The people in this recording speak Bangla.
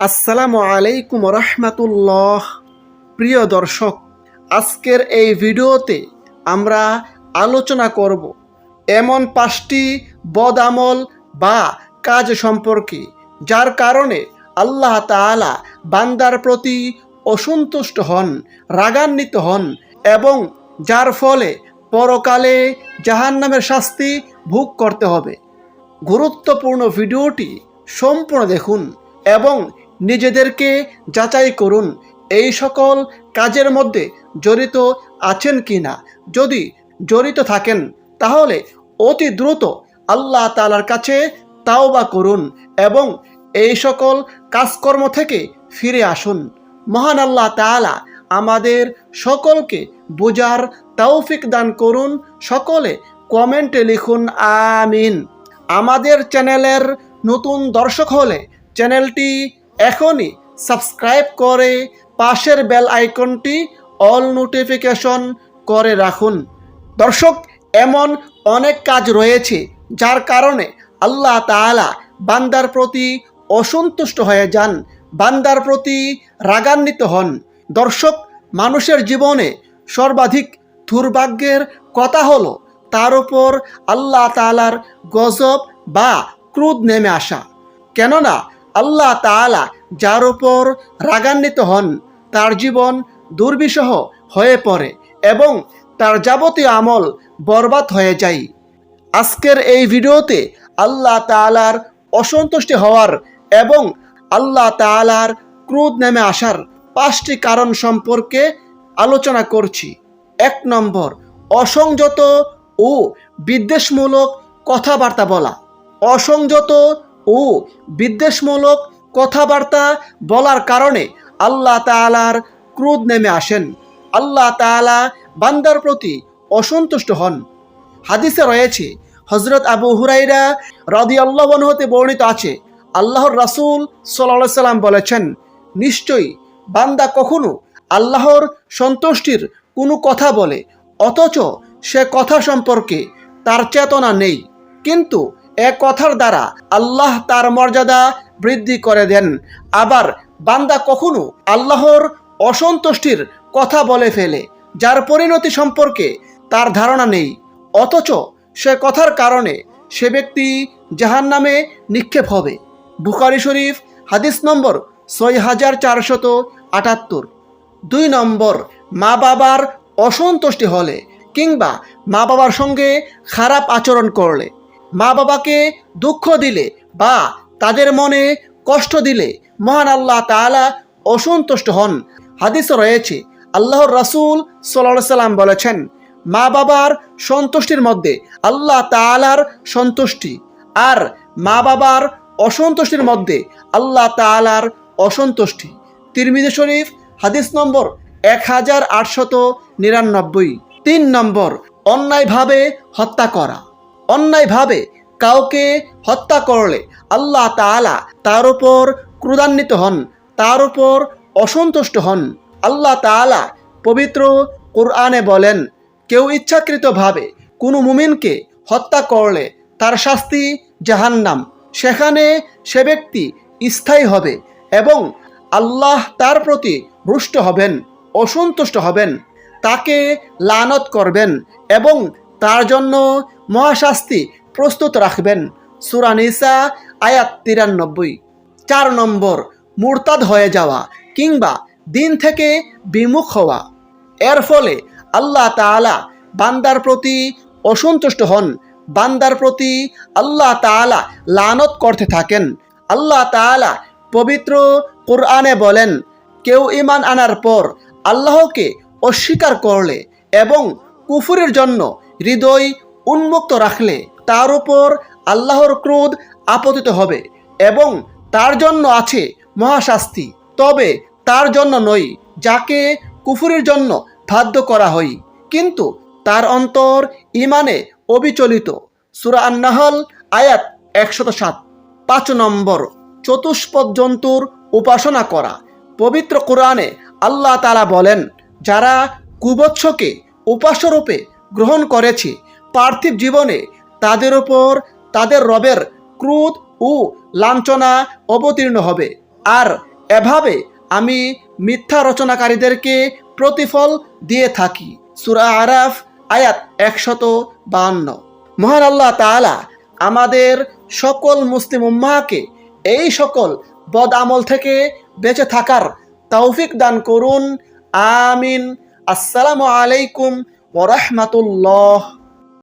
আসসালামু আলাইকুম রহমতুল্লাহ। প্রিয় দর্শক, আজকের এই ভিডিওতে আমরা আলোচনা করব এমন 5টি বদ আমল বা কাজ সম্পর্কে যার কারণে আল্লাহ তাআলা বান্দার প্রতি অসন্তুষ্ট হন, রাগান্বিত হন এবং যার ফলে পরকালে জাহান্নামের শাস্তি ভোগ করতে হবে। গুরুত্বপূর্ণ ভিডিওটি সম্পূর্ণ দেখুন এবং নিজেদেরকে যাচাই করুন এই সকল কাজের মধ্যে জড়িত আছেন কি না। যদি জড়িত থাকেন তাহলে অতি দ্রুত আল্লাহ তাআলার কাছে তাওবা করুন এবং এই সকল কাজকর্ম থেকে ফিরে আসুন। মহান আল্লাহ তাআলা আমাদের সকলকে বোঝার তৌফিক দান করুন। সকলে কমেন্টে লিখুন আমিন। আমাদের চ্যানেলের নতুন দর্শক হলে চ্যানেলটি এখনই সাবস্ক্রাইব করে পাশের বেল আইকনটি অল নোটিফিকেশন করে রাখুন। দর্শক, এমন অনেক কাজ রয়েছে যার কারণে আল্লাহ তাআলা বান্দার প্রতি অসন্তুষ্ট হয়ে যান, বান্দার প্রতি রাগান্বিত হন। দর্শক, মানুষের জীবনে সর্বাধিক দুর্ভাগ্যের কথা হলো তার উপর আল্লাহ তাআলার গজব বা ক্রোধ নেমে আসা। কেননা আল্লাহ তাআলা যার উপর রাগান্বিত হন তার জীবন দুর্বিষহ হয়ে পড়ে এবং তার যাবতীয় আমল বরবাদ হয়ে যায়। আজকের এই ভিডিওতে আল্লাহ তাআলার অসন্তুষ্টি হওয়ার এবং আল্লাহ তাআলার ক্রোধ নেমে আসার 5টি কারণ সম্পর্কে আলোচনা করছি। 1 নম্বর, অসংযত ও বিদ্বেষমূলক কথাবার্তা বলা। অসংযত ও বিদ্বেষমূলক কথাবার্তা বলার কারণে আল্লাহ তাআলার ক্রোধ নেমে আসেন। আল্লাহ তাআলা বান্দার প্রতি অসন্তুষ্ট হন। হাদিসে রয়েছে, হযরত আবু হুরায়রা রাদিয়াল্লাহু আনহু হতে বর্ণিত আছে, আল্লাহর রাসূল সাল্লাল্লাহু আলাইহি সাল্লাম বলেছেন, নিশ্চয়ই বান্দা কখনো আল্লাহর সন্তুষ্টির কোনো কথা বলে অথচ সে কথা সম্পর্কে তার চেতনা নেই, কিন্তু এ কথার দ্বারা আল্লাহ তার মর্যাদা বৃদ্ধি করে দেন। আবার বান্দা কখনো আল্লাহর অসন্তুষ্টির কথা বলে ফেলে যার পরিণতি সম্পর্কে তার ধারণা নেই, অথচ সে কথার কারণে সে ব্যক্তি জাহান্নামে নিক্ষেপ হবে। বুখারী শরীফ হাদিস নম্বর 6478। 2 নম্বর, মা বাবার অসন্তুষ্টি হলে কিংবা মা বাবার সঙ্গে খারাপ আচরণ করলে, মা বাবাকে দুঃখ দিলে বা তাদের মনে কষ্ট দিলে মহান আল্লাহ তাআলা অসন্তুষ্ট হন। হাদিস রয়েছে, আল্লাহর রাসূল সাল্লাল্লাহু আলাইহি সাল্লাম বলেছেন, মা বাবার সন্তুষ্টির মধ্যে আল্লাহ তাআলার সন্তুষ্টি, আর মা বাবার অসন্তুষ্টির মধ্যে আল্লাহ তাআলার অসন্তুষ্টি। তিরমিজি শরীফ হাদিস নম্বর 1899। 3 নম্বর, অন্যায়ভাবে হত্যা করা। অন্যায়ভাবে কাউকে হত্যা করলে আল্লাহ তাআলা তার উপর ক্রোধান্বিত হন, তার উপর অসন্তুষ্ট হন। আল্লাহ তাআলা পবিত্র কোরআনে বলেন, কেউ ইচ্ছাকৃতভাবে কোনো মুমিনকে হত্যা করলে তার শাস্তি জাহান্নাম, সেখানে সে ব্যক্তি স্থায়ী হবে এবং আল্লাহ তার প্রতি রুষ্ট হবেন, অসন্তুষ্ট হবেন, তাকে লানত করবেন এবং তার জন্য মহাশাস্তি প্রস্তুত রাখবেন। সূরা নিসা আয়াত 93। 4 নম্বর, মুরতাদ হয়ে যাওয়া কিংবা দিন থেকে বিমুখ হওয়া। এর ফলে আল্লাহ তাআলা বান্দার প্রতি অসন্তুষ্ট হন, বান্দার প্রতি আল্লাহ তাআলা লানত করতে থাকেন। আল্লাহ তাআলা পবিত্র কোরআনে বলেন, কেউ ঈমান আনার পর আল্লাহকে অস্বীকার করলে এবং কুফরের জন্য হৃদয় উন্মুক্ত রাখলে তার উপর আল্লাহর ক্রোধ আপতিত হবে এবং তার জন্য আছে মহাশাস্তি, তবে তার জন্য নয় যাকে কুফরের জন্য বাধ্য করা হয় কিন্তু তার অন্তর ঈমানে অবিচলিত। সূরা আন-নাহল আয়াত 107। 5 নম্বর, চতুষ্পদ জন্তুর উপাসনা করা। পবিত্র কোরআনে আল্লাহ তাআলা বলেন, যারা কুবৎসকে উপাস্যরূপে গ্রহণ করেছে পার্থিব জীবনে তাদের উপর তাদের রবের ক্রোধ ও লাঞ্ছনা অবতীর্ণ হবে, আর এভাবে আমি মিথ্যা রচনাকারীদেরকে প্রতিফল দিয়ে থাকি। সূরা আরাফ আয়াত 152। মহান আল্লাহ তাআলা আমাদের সকল মুসলিম উম্মাহকে এই সকল বদ আমল থেকে বেঁচে থাকার তৌফিক দান করুন। আমিন। আসসালামু আলাইকুম ওয়া রাহমাতুল্লাহ।